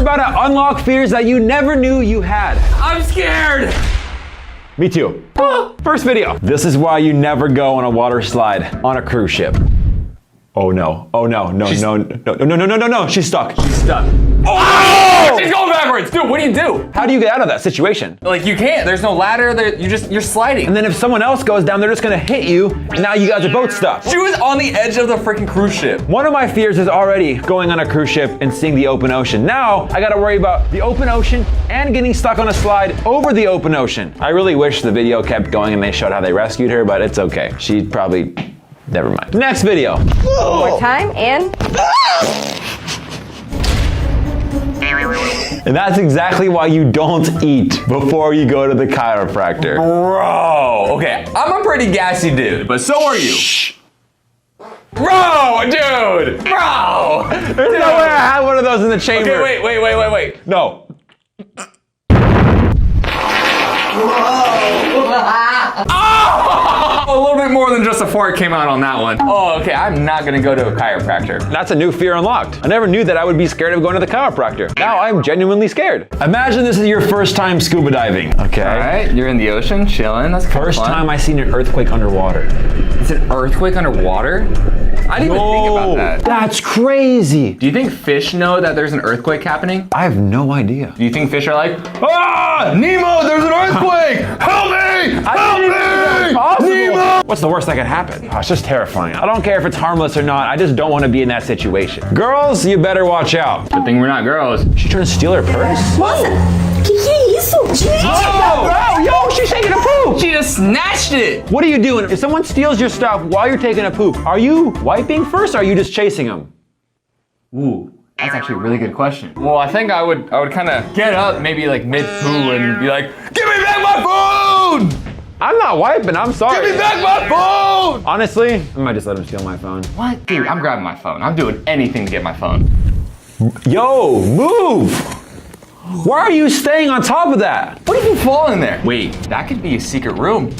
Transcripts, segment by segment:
about to unlock fears that you never knew you had. I'm scared. Me too. First video. This is why you never go on a water slide on a cruise ship. Oh no, oh no, no, no, she's stuck. She's stuck. Oh! She's going backwards. Dude, what do you do? How do you get out of that situation? Like, you can't. There's no ladder. You're sliding. And then if someone else goes down, they're just gonna hit you, and now you guys are both stuck. She was on the edge of the freaking cruise ship. One of my fears is already going on a cruise ship and seeing the open ocean. Now, I gotta worry about the open ocean and getting stuck on a slide over the open ocean. I really wish the video kept going and they showed how they rescued her, but it's okay. She probably, never mind. Next video. More time and... And that's exactly why you don't eat before you go to the chiropractor. Bro, okay, I'm a pretty gassy dude, but so are you. Shh. Bro, dude, bro. There's no way I had one of those in the chamber. Okay, wait. No. Oh! A little bit more than just a fart came out on that one. Oh, okay, I'm not gonna go to a chiropractor. That's a new fear unlocked. I never knew that I would be scared of going to the chiropractor. Now I'm genuinely scared. Imagine this is your first time scuba diving, okay? All right, you're in the ocean, chilling, that's kind of First fun. time I seen an earthquake underwater. It's an earthquake underwater? I didn't even think about that. That's crazy. Do you think fish know that there's an earthquake happening? I have no idea. Do you think fish are like, ah, Nemo, there's an earthquake! Help me! Help me! Nemo! What's the worst that could happen? Oh, it's just terrifying. I don't care if it's harmless or not. I just don't want to be in that situation. Girls, you better watch out. Good thing we're not girls. She's trying to steal her purse. Nossa, que é isso? Gente! Oh, bro, yo, she's taking a poop. She just snatched it! What are you doing? If someone steals your stuff while you're taking a poop, are you wiping first or are you just chasing them? Ooh. That's actually a really good question. Well, I think I would kind of get up maybe like mid-poo and be like, give me back my phone! I'm not wiping, I'm sorry. Give me back my phone! Honestly, I might just let him steal my phone. What? Dude, I'm grabbing my phone. I'm doing anything to get my phone. Yo, move! Why are you staying on top of that? What if you fall in there? Wait, that could be a secret room.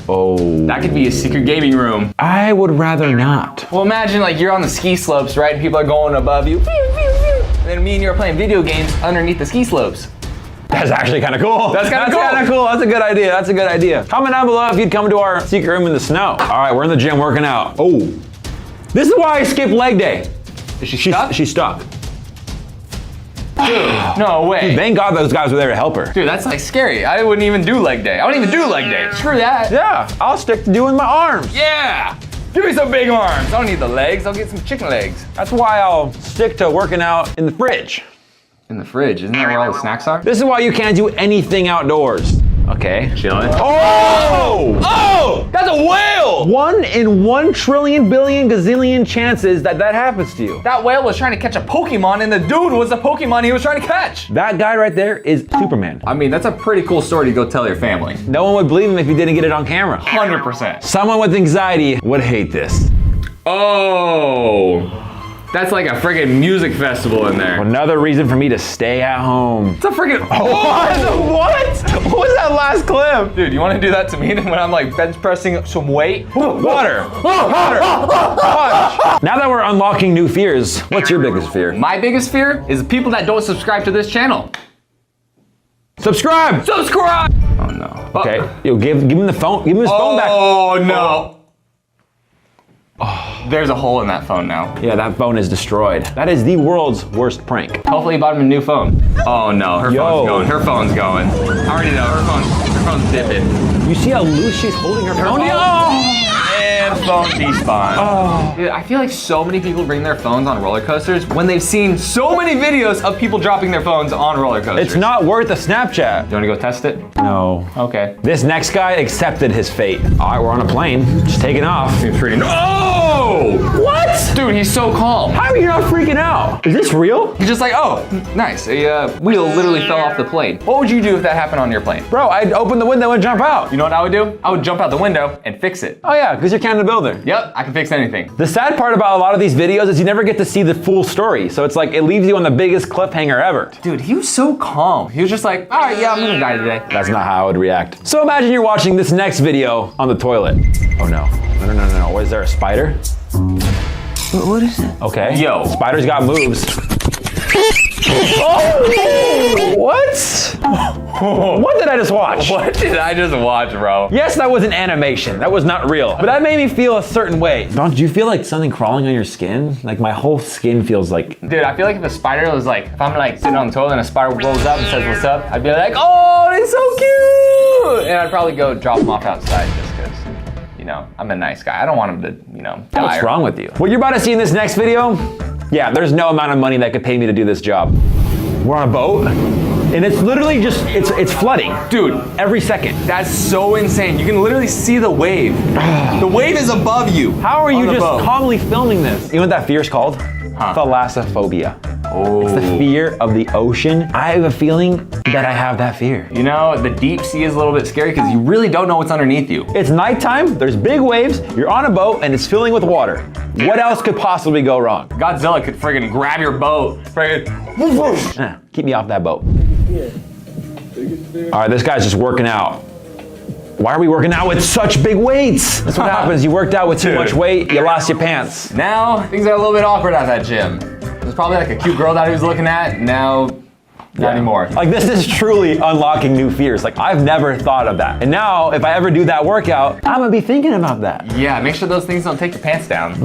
Oh. That could be a secret gaming room. I would rather not. Well, imagine like you're on the ski slopes, right? And people are going above you. And then me and you are playing video games underneath the ski slopes. That's actually kind of cool. That's kind of cool. That's a good idea. That's a good idea. Comment down below if you'd come to our secret room in the snow. All right, we're in the gym working out. Oh, this is why I skipped leg day. Is she stuck? She's stuck. Dude, no way. Dude, thank God those guys were there to help her. Dude, that's like scary. I wouldn't even do leg day. I wouldn't even do leg day. Screw that. Yeah, I'll stick to doing my arms. Yeah. Give me some big arms. I don't need the legs. I'll get some chicken legs. That's why I'll stick to working out in the fridge. In the fridge, isn't that where all the snacks are? This is why you can't do anything outdoors. Okay. Chilling. Oh! Oh! That's a whale! 1 in 1 trillion billion gazillion chances that happens to you. That whale was trying to catch a Pokemon and the dude was the Pokemon he was trying to catch. That guy right there is Superman. I mean, that's a pretty cool story to go tell your family. No one would believe him if he didn't get it on camera. 100%. Someone with anxiety would hate this. Oh. That's like a friggin' music festival in there. Another reason for me to stay at home. It's a friggin' What? What was that last clip? Dude, you wanna do that to me when I'm like bench pressing some weight? Water. Water. Now that we're unlocking new fears, what's your biggest fear? My biggest fear is people that don't subscribe to this channel. Subscribe. Subscribe! Oh no. Okay, yo, give him the phone. Give him his phone back. Oh no. There's a hole in that phone now. Yeah, that phone is destroyed. That is the world's worst prank. Hopefully you bought him a new phone. Oh no, her phone's going. Her phone's going. I already know, her phone's dipping. You see how loose she's holding her phone? And phone despawn. Oh. Dude, I feel like so many people bring their phones on roller coasters when they've seen so many videos of people dropping their phones on roller coasters. It's not worth a Snapchat. You wanna go test it? No. Okay. This next guy accepted his fate. All right, we're on a plane, just taking off. Seems pretty. Oh! What? Dude, he's so calm. How are you not freaking out? Is this real? He's just like, oh, nice. A wheel literally fell off the plane. What would you do if that happened on your plane? Bro, I'd open the window and jump out. You know what I would do? I would jump out the window and fix it. Oh yeah, because you're Canada Builder. Yep, I can fix anything. The sad part about a lot of these videos is you never get to see the full story. So it's like, it leaves you on the biggest cliffhanger ever. Dude, he was so calm. He was just like, all right, yeah, I'm gonna die today. That's not how I would react. So imagine you're watching this next video on the toilet. Oh no, no. Is there a spider? What is it? Okay. Yo. Spider's got moves. Oh! What did I just watch? What did I just watch, bro? Yes, that was an animation. That was not real. But that made me feel a certain way. Don't you feel like something crawling on your skin? Like my whole skin feels like... Dude, I feel like if a spider was like, if I'm like sitting on the toilet and a spider rolls up and says, what's up? I'd be like, oh, it's so cute. And I'd probably go drop him off outside just because, you know, I'm a nice guy. I don't want him to, you know, die. What's wrong with you? What you're about to see in this next video, yeah, there's no amount of money that could pay me to do this job. We're on a boat, and it's literally just, it's flooding. Dude, every second. that's so insane. You can literally see the wave. The wave is above you. How are you just boat. calmly filming this? You know what that fear is called? Thalassophobia. It's the fear of the ocean. I have a feeling that I have that fear. You know, the deep sea is a little bit scary because you really don't know what's underneath you. It's nighttime, there's big waves, you're on a boat, and it's filling with water. What else could possibly go wrong? Godzilla could friggin' grab your boat. Friggin'. Keep me off that boat. All right, this guy's just working out. Why are we working out with such big weights? That's what happens. You worked out with too much weight, you lost your pants. Now, things are a little bit awkward at that gym. There's probably like a cute girl that he was looking at. Now, not anymore. Like this is truly unlocking new fears. Like I've never thought of that. And now, if I ever do that workout, I'm gonna be thinking about that. Yeah, make sure those things don't take your pants down.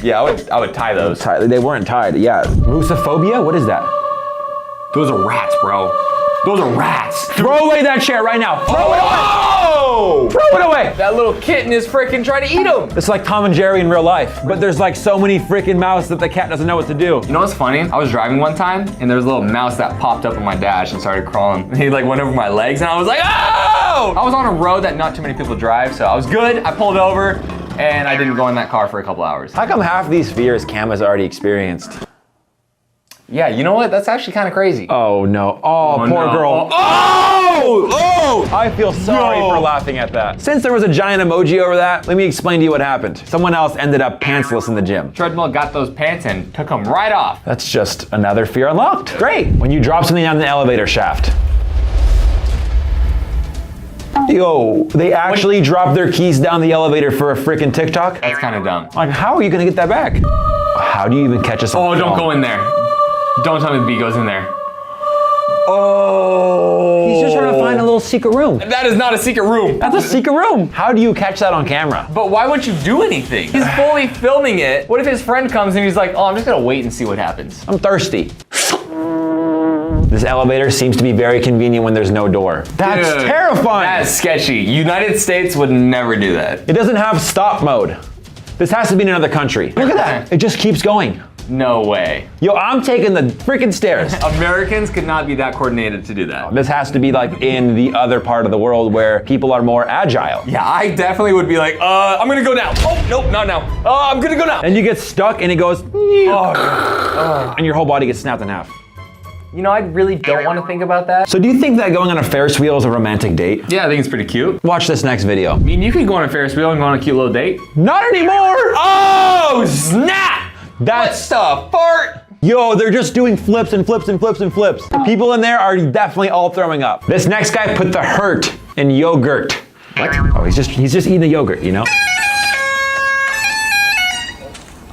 Yeah, I would tie those. They weren't tied, yeah. Russophobia, what is that? Those are rats, bro. Those are rats. Throw away that chair right now. Throw it away. Throw it away. That little kitten is freaking trying to eat him. It's like Tom and Jerry in real life, but there's like so many freaking mouse that the cat doesn't know what to do. You know what's funny? I was driving one time and there was a little mouse that popped up on my dash and started crawling. And he like went over my legs and I was like, oh! I was on a road that not too many people drive, so I was good. I pulled over and I didn't go in that car for a couple hours. How come half these fears Cam has already experienced? Yeah, you know what? That's actually kind of crazy. Oh no, oh poor no. girl. Oh! I feel sorry for laughing at that. Since there was a giant emoji over that, let me explain to you what happened. Someone else ended up pantsless in the gym. Treadmill got those pants and took them right off. That's just another fear unlocked. Great. When you drop something down the elevator shaft. Yo, they actually dropped their keys down the elevator for a freaking TikTok? That's kind of dumb. Like, how are you gonna get that back? How do you even catch us on Oh, don't film? go in there. Don't tell me the bee goes in there. Oh. He's just trying to find a little secret room. That is not a secret room. That's a secret room. How do you catch that on camera? But why wouldn't you do anything? He's fully filming it. What if his friend comes and he's like, oh, I'm just gonna wait and see what happens. I'm thirsty. This elevator seems to be very convenient when there's no door. That's Dude, terrifying. That's sketchy. United States would never do that. It doesn't have stop mode. This has to be in another country. Look at that. It just keeps going. No way. Yo, I'm taking the freaking stairs. Americans could not be that coordinated to do that. This has to be like in the other part of the world where people are more agile. Yeah, I definitely would be like, I'm gonna go now. Oh, nope, not now. I'm gonna go now. And you get stuck and it goes, and your whole body gets snapped in half. You know, I really don't want to think about that. So do you think that going on a Ferris wheel is a romantic date? Yeah, I think it's pretty cute. Watch this next video. I mean, you could go on a Ferris wheel and go on a cute little date. Not anymore! Oh, snap! That's What the fart? Yo, they're just doing flips and flips and flips and flips. The people in there are definitely all throwing up. This next guy put the hurt in yogurt. What? Oh, he's just eating the yogurt, you know?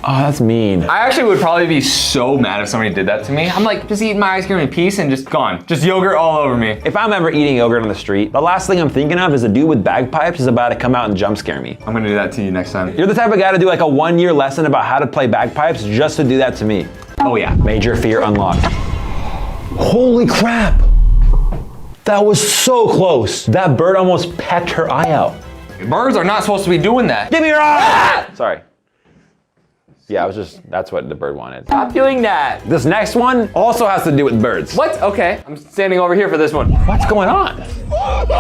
Oh, that's mean. I actually would probably be so mad if somebody did that to me. I'm like, just eating my ice cream in peace and just gone. Just yogurt all over me. If I'm ever eating yogurt on the street, the last thing I'm thinking of is a dude with bagpipes is about to come out and jump scare me. I'm gonna do that to you next time. You're the type of guy to do like a 1-year lesson about how to play bagpipes just to do that to me. Oh yeah. Major fear unlocked. Holy crap. That was so close. That bird almost pecked her eye out. Birds are not supposed to be doing that. Give me your eye! Sorry. Yeah, that's what the bird wanted. Stop doing that. This next one also has to do with birds. What? Okay, I'm standing over here for this one. What's going on?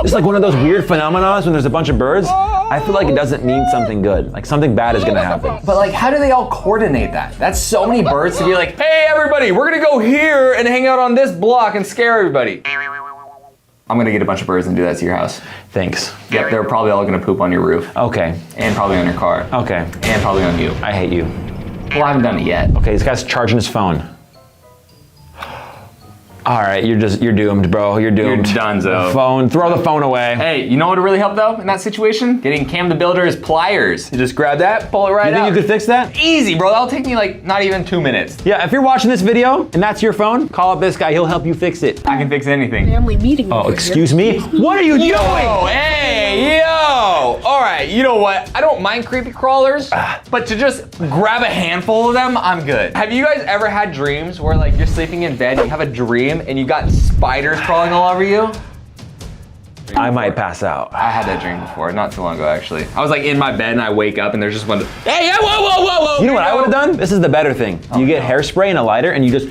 It's like one of those weird phenomena when there's a bunch of birds. I feel like it doesn't mean something good. Like something bad is gonna happen. But like, how do they all coordinate that? That's so many birds to be like, hey everybody, we're gonna go here and hang out on this block and scare everybody. I'm gonna get a bunch of birds and do that to your house. Thanks. Yep, they're probably all gonna poop on your roof. Okay. And probably on your car. Okay. And probably on you. I hate you. Well, I haven't done it yet. Okay, this guy's charging his phone. All right, you're doomed, bro. You're doomed. You're donezo. Phone, throw the phone away. Hey, you know what would really help though in that situation? Getting Cam the Builder's pliers. You just grab that, pull it right You out. think you could fix that? Easy, bro. That'll take me like not even 2 minutes. Yeah, if you're watching this video and that's your phone, call up this guy. He'll help you fix it. I can fix anything. Family meeting. Oh, excuse me? What are you doing? Yo, hey, yo. All right, you know what? I don't mind creepy crawlers, but to just grab a handful of them, I'm good. Have you guys ever had dreams where like you're sleeping in bed, you have a dream and you got spiders crawling all over you? I might pass out. I had that dream before, not too long ago actually. I was like in my bed and I wake up and there's just one. Hey, whoa. You know what I would have done? This is the better thing. You get hairspray and a lighter and you just,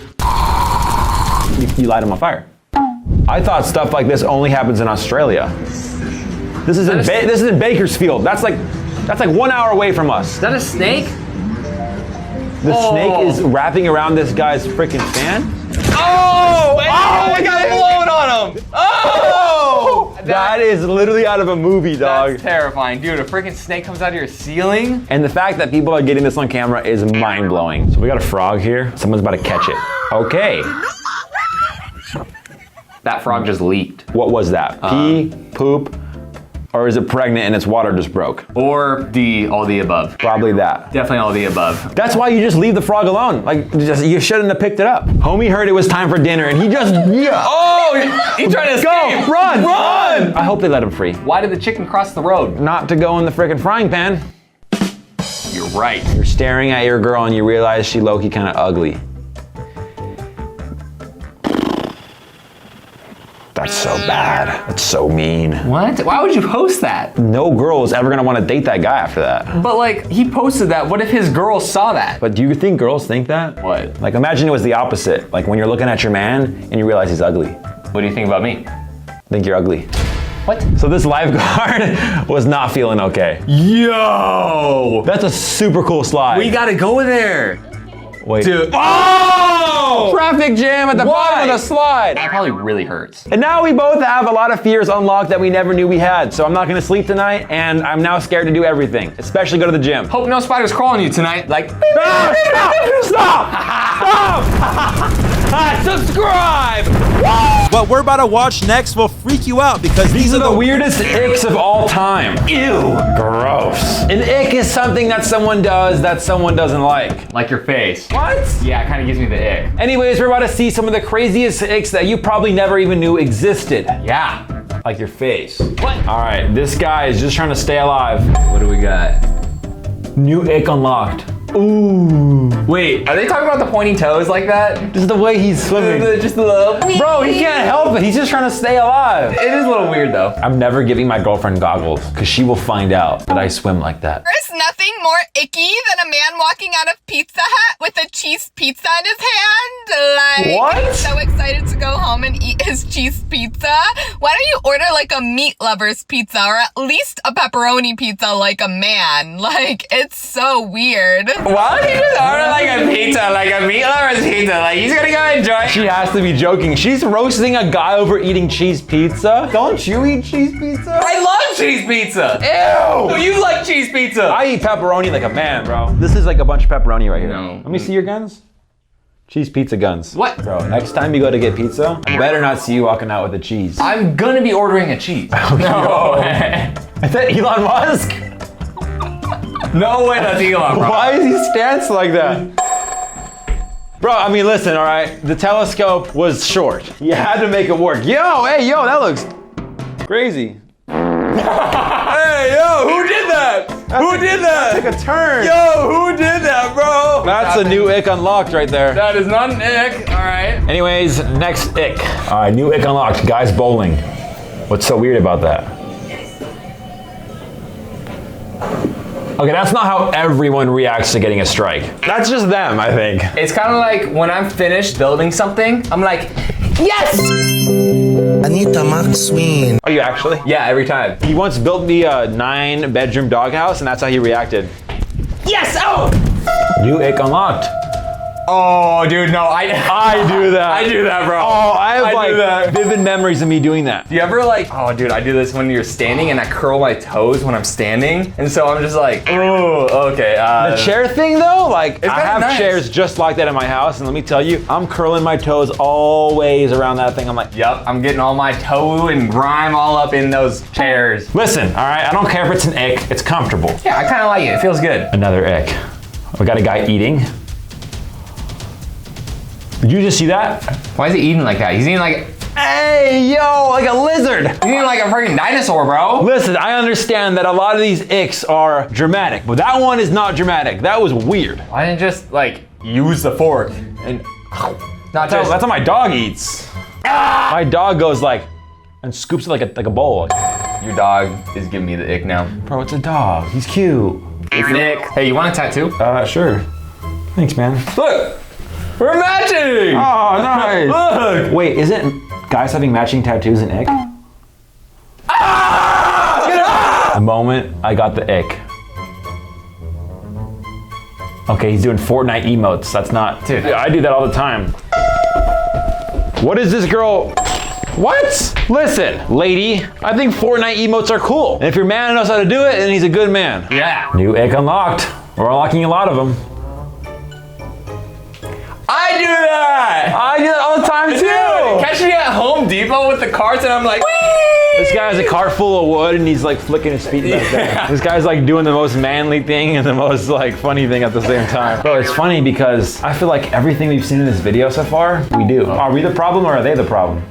you light them on fire. I thought stuff like this only happens in Australia. This is in Bakersfield. That's like 1 hour away from us. Is that a snake? The snake is wrapping around this guy's freaking fan. Oh! I got blown on him! Oh! That is literally out of a movie, dog. That's terrifying. Dude, a freaking snake comes out of your ceiling? And the fact that people are getting this on camera is mind-blowing. So we got a frog here. Someone's about to catch it. Okay. That frog just leaked. What was that? Pee, poop, or is it pregnant and its water just broke? Or all the above. Probably that. Definitely all the above. That's why you just leave the frog alone. Like, you shouldn't have picked it up. Homie heard it was time for dinner and he just, Oh, he tried to escape. go, run! I hope they let him free. Why did the chicken cross the road? Not to go in the frickin' frying pan. You're right. You're staring at your girl and you realize she low-key kinda ugly. That's so bad. That's so mean. What? Why would you post that? No girl is ever gonna wanna date that guy after that. But like, he posted that. What if his girl saw that? But do you think girls think that? What? Like, imagine it was the opposite. Like when you're looking at your man and you realize he's ugly. What do you think about me? I think you're ugly. What? So this lifeguard was not feeling okay. Yo! That's a super cool slide. We gotta go there. Wait. Dude. Oh! Traffic jam at the bottom of the slide. That probably really hurts. And now we both have a lot of fears unlocked that we never knew we had. So I'm not gonna sleep tonight and I'm now scared to do everything, especially go to the gym. Hope no spiders crawl on you tonight. Like, Stop! Subscribe! What we're about to watch next will freak you out because These are the weirdest icks of all time. Ew. Gross. An ick is something that someone does that someone doesn't like. your face. What? Yeah, it kind of gives me the ick. Anyways, we're about to see some of the craziest icks that you probably never even knew existed. Yeah. Like your face. What? All right, this guy is just trying to stay alive. What do we got? New ick unlocked. Ooh. Wait, are they talking about the pointy toes like that? Just the way he's swimming. Just a little. Bro, he can't help it. He's just trying to stay alive. It is a little weird though. I'm never giving my girlfriend goggles because she will find out that I swim like that. There's nothing more icky than a man walking out of Pizza Hut with a cheese pizza in his hand. Like, What? he's so excited to go home and eat his cheese pizza. Why don't you order like a meat lover's pizza or at least a pepperoni pizza like a man? Like, it's so weird. Why would you just order like a pizza, like a meat lover's pizza? Like he's gonna go enjoy. She has to be joking. She's roasting a guy over eating cheese pizza. Don't you eat cheese pizza? I love cheese pizza. Ew. Do you like cheese pizza? I eat pepperoni like a man, bro. This is like a bunch of pepperoni right here. No. Let me see your guns. Cheese pizza guns. What? Bro, next time you go to get pizza, I better not see you walking out with a cheese. I'm gonna be ordering a cheese. No way. I said Elon Musk. No way that's Elon, bro. Why is he stance like that? Bro, I mean, listen, all right? The telescope was short. You had to make it work. Yo, hey, yo, that looks crazy. Hey, yo, who did that? Who did that? Take a turn. Yo, who did that, bro? That's a new ick unlocked right there. That is not an ick. All right. Anyways, next ick. All right, new ick unlocked. Guys bowling. What's so weird about that? Okay, that's not how everyone reacts to getting a strike. That's just them, I think. It's kind of like when I'm finished building something, I'm like, yes! Anita Maxwin. Are you actually? Yeah, every time. He once built me a 9-bedroom doghouse, and that's how he reacted. Yes! Oh! New ick unlocked. Oh, dude, no, I do that. I do that, bro. Oh, I have do like that. vivid memories of me doing that. Do you ever like, oh, dude, I do this when you're standing and I curl my toes when I'm standing. And so I'm just like, oh, okay. The chair thing though, like I kinda have nice. chairs just like that in my house, and let me tell you, I'm curling my toes always around that thing. I'm like, Yep, I'm getting all my toe and grime all up in those chairs. listen, all right, I don't care if it's an ick, it's comfortable. Yeah, I kind of like it. It feels good. Another ick. We got a guy eating. Did you just see that? Why is he eating like that? He's eating like Hey, yo, like a lizard. he's eating like a freaking dinosaur, bro. Listen, I understand that a lot of these icks are dramatic, but that one is not dramatic. That was weird. Why didn't you just like use the fork and not just? That's how my dog eats. My dog goes like, and scoops it like a bowl. Your dog is giving me the ick now. Bro, it's a dog. He's cute. It's an ick. Hey, you want a tattoo? Sure. Thanks, man. Look, we're matching. Oh, nice. Look. Wait, isn't guys having matching tattoos an ick? The moment I got the ick. Okay, he's doing Fortnite emotes. That's not. Dude. I do that all the time. What is this girl? What? Listen, lady, I think Fortnite emotes are cool. And if your man knows how to do it, then he's a good man. Yeah. New ick unlocked. We're unlocking a lot of them. I do that. I do that all the time too. Dude, catch me at Home Depot with the carts and I'm like, whee! This guy has a cart full of wood and he's like flicking his feet back there. This guy's like doing the most manly thing and the most like funny thing at the same time. Bro, it's funny because I feel like everything we've seen in this video so far, we do. Are we the problem or are they the problem?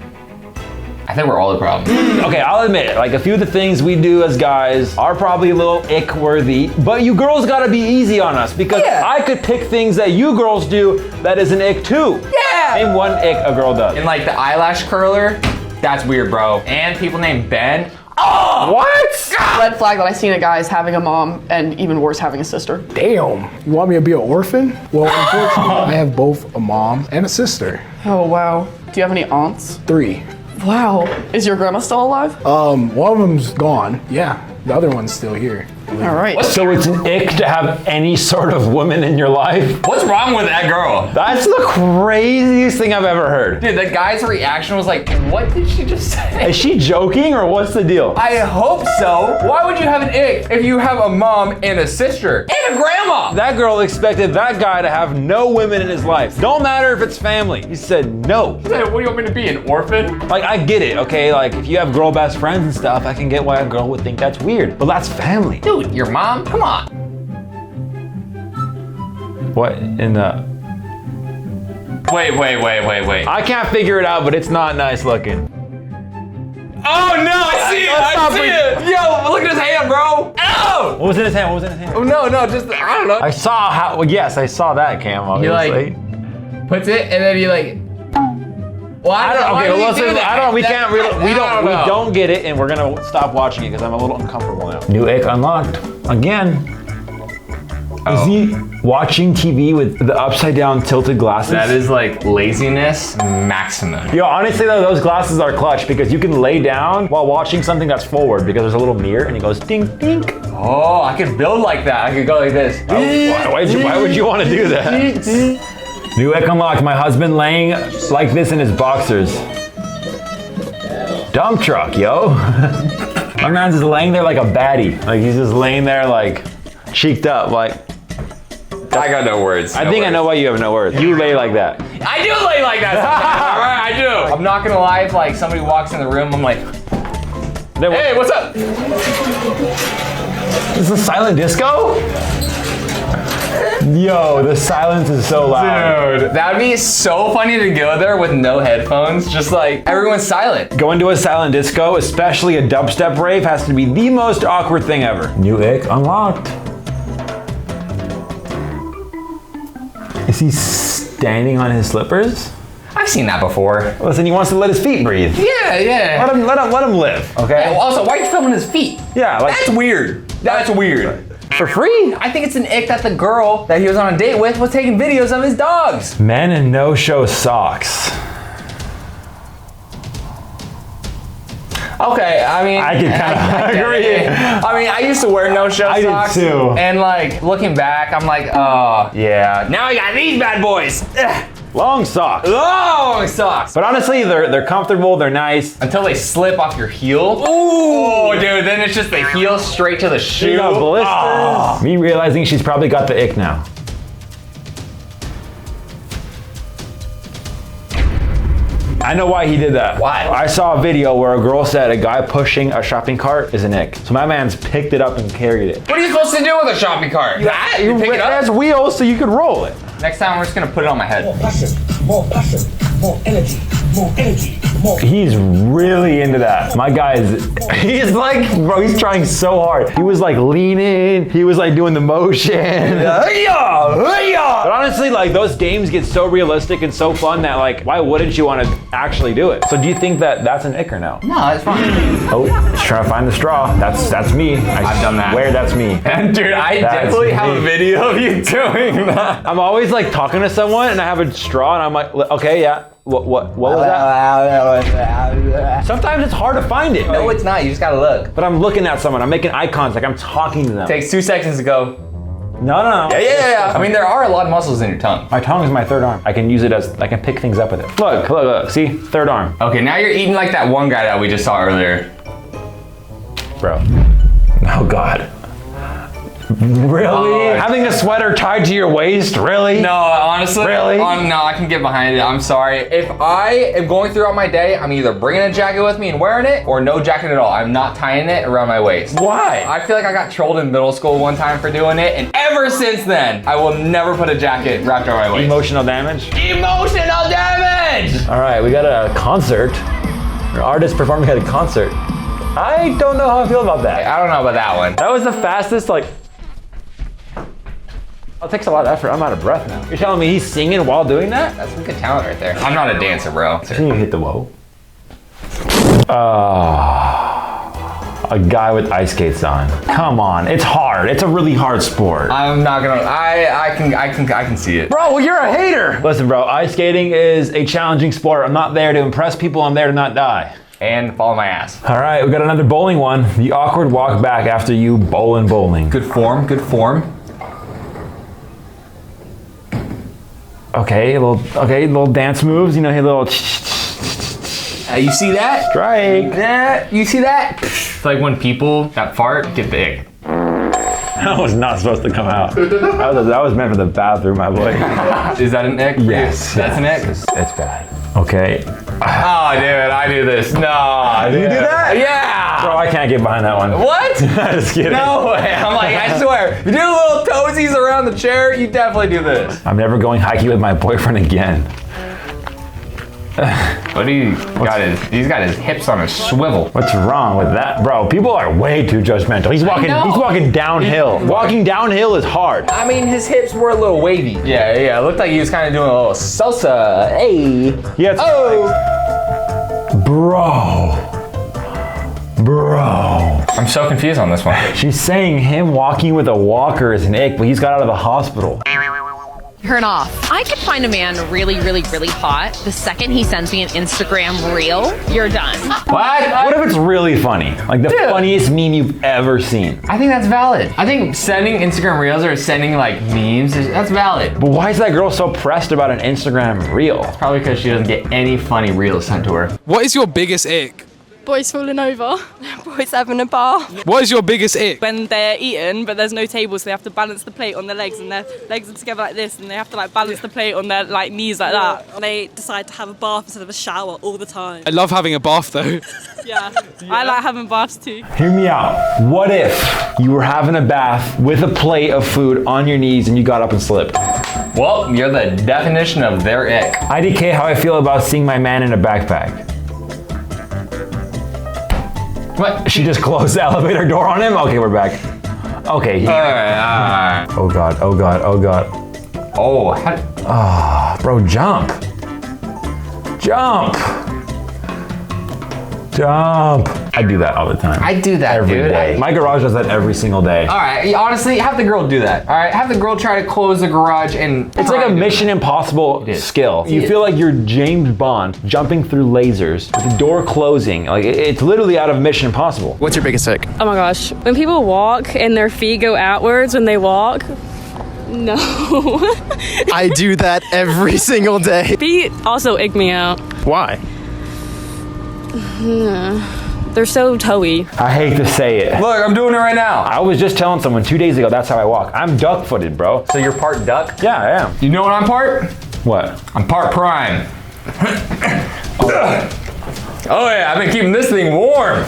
I think we're all the problem. Okay, I'll admit it. Like a few of the things we do as guys are probably a little ick worthy, but you girls gotta be easy on us because I could pick things that you girls do that is an ick too. Yeah. Name one ick a girl does. And like the eyelash curler, that's weird, bro. And people named Ben. Oh! What? Red flag that I seen a guy is having a mom and even worse having a sister. Damn, you want me to be an orphan? Well, unfortunately, I have both a mom and a sister. Oh wow. Do you have any aunts? 3. Wow. Is your grandma still alive? One of them's gone. Yeah, the other one's still here. All right. So it's an ick to have any sort of woman in your life? What's wrong with that girl? That's the craziest thing I've ever heard. Dude, the guy's reaction was like, what did she just say? Is she joking or what's the deal? I hope so. Why would you have an ick if you have a mom and a sister and a grandma? That girl expected that guy to have no women in his life. Don't matter if it's family. He said no. What do you want me to be, an orphan? Like, I get it, okay? Like, if you have girl best friends and stuff, I can get why a girl would think that's weird. But that's family. Dude, your mom? Come on. What in the... Wait. I can't figure it out, but it's not nice looking. Oh no, I see it! I see it! Yo, look at his hand, bro! Ow! What was in his hand? What was in his hand? Oh no, just, I don't know. I saw how... Well, yes, I saw that, Cam, He obviously. like puts it and then he like. Well, I don't know. Okay, well, listen, I don't. We can't really. We know. don't get it, and we're gonna stop watching it because I'm a little uncomfortable now. New ick unlocked again. Is he watching TV with the upside down tilted glasses? That is like laziness maximum. Yo, honestly though, those glasses are clutch because you can lay down while watching something that's forward because there's a little mirror and it goes ding ding. Oh, I could build like that. I could go like this. Why would you want to do that? New ick unlocked. My husband laying like this in his boxers. Dump truck, yo. My man's just laying there like a baddie. Like he's just laying there like cheeked up. Like I got no words. I think I know why you have no words. You lay like that. I do lay like that sometimes, all right? I do. I'm not gonna lie, if like somebody walks in the room, I'm like, hey, what's up? This is silent disco? Yo, the silence is so loud. Dude, that'd be so funny to go there with no headphones, just like everyone's silent. Going to a silent disco, especially a dubstep rave, has to be the most awkward thing ever. New ick unlocked. Is he standing on his slippers? I've seen that before. Listen, he wants to let his feet breathe. Yeah. Let him live, okay? Also, why are you filming his feet? Yeah, like That's weird. That's weird. for free. I think it's an ick that the girl that he was on a date with was taking videos of his dogs. Men in no-show socks. Okay, I mean, I can kind of agree. I mean, I used to wear no-show I did socks. too. And like, looking back, I'm like, oh, yeah. Now I got these bad boys. Long socks. Long socks. But honestly, they're comfortable, they're nice. Until they slip off your heel. Ooh, dude, then it's just the heel straight to the shoe. You got blisters. Me realizing she's probably got the ick now. I know why he did that. Why? I saw a video where a girl said a guy pushing a shopping cart is an ick. So my man's picked it up and carried it. What are you supposed to do with a shopping cart? That? You pick it up? It has wheels so you could roll it. Next time, we're just gonna put it on my head. More passion, more energy, more energy, more. He's really into that. My guy's, he's like, bro, he's trying so hard. He was like leaning, he was like doing the motion. But honestly, like those games get so realistic and so fun that like, why wouldn't you want to actually do it? So do you think that that's an ick or no? No, it's fine. Oh, just trying to find the straw. That's me. I've done that. Where that's me. And dude, I That's definitely have a me. video of you doing that. I'm always like talking to someone and I have a straw and I'm like, okay, yeah. What was that? Sometimes it's hard to find it. No, it's not. You just gotta look. But I'm looking at someone. I'm making eye contact. I'm talking to them. Takes 2 seconds to go. No. Yeah. I mean, there are a lot of muscles in your tongue. My tongue is my third arm. I can use it as, I can pick things up with it. Look. See? Third arm. Okay, now you're eating like that one guy that we just saw earlier. Bro. Oh, God. Really? Having a sweater tied to your waist? Really? No, honestly. Really? No, I can get behind it. I'm sorry. If I am going throughout my day, I'm either bringing a jacket with me and wearing it or no jacket at all. I'm not tying it around my waist. Why? I feel like I got trolled in middle school one time for doing it, and ever since then, I will never put a jacket wrapped around my waist. Emotional damage? Emotional damage! All right, we got a concert. An artist performing at a concert. I don't know how I feel about that. I don't know about that one. That was the fastest, like, it takes a lot of effort. I'm out of breath now. You're telling me he's singing while doing that? That's some good talent right there. I'm not a dancer, bro. Can you hit the whoa? A guy with ice skates on. Come on, it's hard. It's a really hard sport. I'm not gonna. I can see it. Bro, you're a hater. Listen, bro, ice skating is a challenging sport. I'm not there to impress people. I'm there to not die. And follow my ass. All right, we got another bowling one. The awkward walk back after you bowling. Good form. Okay, little dance moves. You know, a little. You see that? Strike. Yeah, you see that? It's like when people that fart get the ick. That was not supposed to come out. That was meant for the bathroom, my boy. Is that an ick? Yes. That's an ick? It's bad. Okay. Oh, dude, I do this. No. You do that? Yeah. Bro, I can't get behind that one. What? Just kidding. No way. I'm like, I swear, if you do little toesies around the chair, you definitely do this. I'm never going hiking with my boyfriend again. What do you got? He's got his hips on a swivel. What's wrong with that? Bro, people are way too judgmental. He's walking downhill. Walking downhill is hard. I mean, his hips were a little wavy. Yeah, it looked like he was kind of doing a little salsa. Hey. Yeah. Bro. I'm so confused on this one. She's saying him walking with a walker is an ick, but he's got out of the hospital. Turn off. I could find a man really hot. The second he sends me an Instagram reel, you're done. What if it's really funny? Like the funniest meme you've ever seen. I think that's valid. I think sending Instagram reels or sending like memes, that's valid. But why is that girl so pressed about an Instagram reel? Probably because she doesn't get any funny reels sent to her. What is your biggest ick? Boys falling over. Boys having a bar. What is your biggest ick? When they're eating, but there's no table, so they have to balance the plate on their legs, and their legs are together like this, and they have to like balance the plate on their like knees like that. And they decide to have a bath instead of a shower all the time. I love having a bath though. Yeah, I like having baths too. Hear me out. What if you were having a bath with a plate of food on your knees and you got up and slipped? Well, you're the definition of their ick. IDK how I feel about seeing my man in a backpack. What? She just closed the elevator door on him? Okay, we're back. Okay. All right. Oh God. Oh, Bro, jump. Dump. I do that all the time. I do that, every dude. day. My garage does that every single day. All right, honestly, have the girl do that. All right, have the girl try to close the garage and. It's like a Mission Impossible skill. You feel like you're James Bond jumping through lasers with the door closing. Like it's literally out of Mission Impossible. What's your biggest ick? Oh my gosh. When people walk and their feet go outwards when they walk, no. I do that every single day. Feet also ick me out. Why? They're so toey. I hate to say it. Look, I'm doing it right now. I was just telling someone 2 days ago that's how I walk. I'm duck-footed, bro. So you're part duck? Yeah, I am. You know what I'm part? What? I'm part prime. Oh yeah, I've been keeping this thing warm.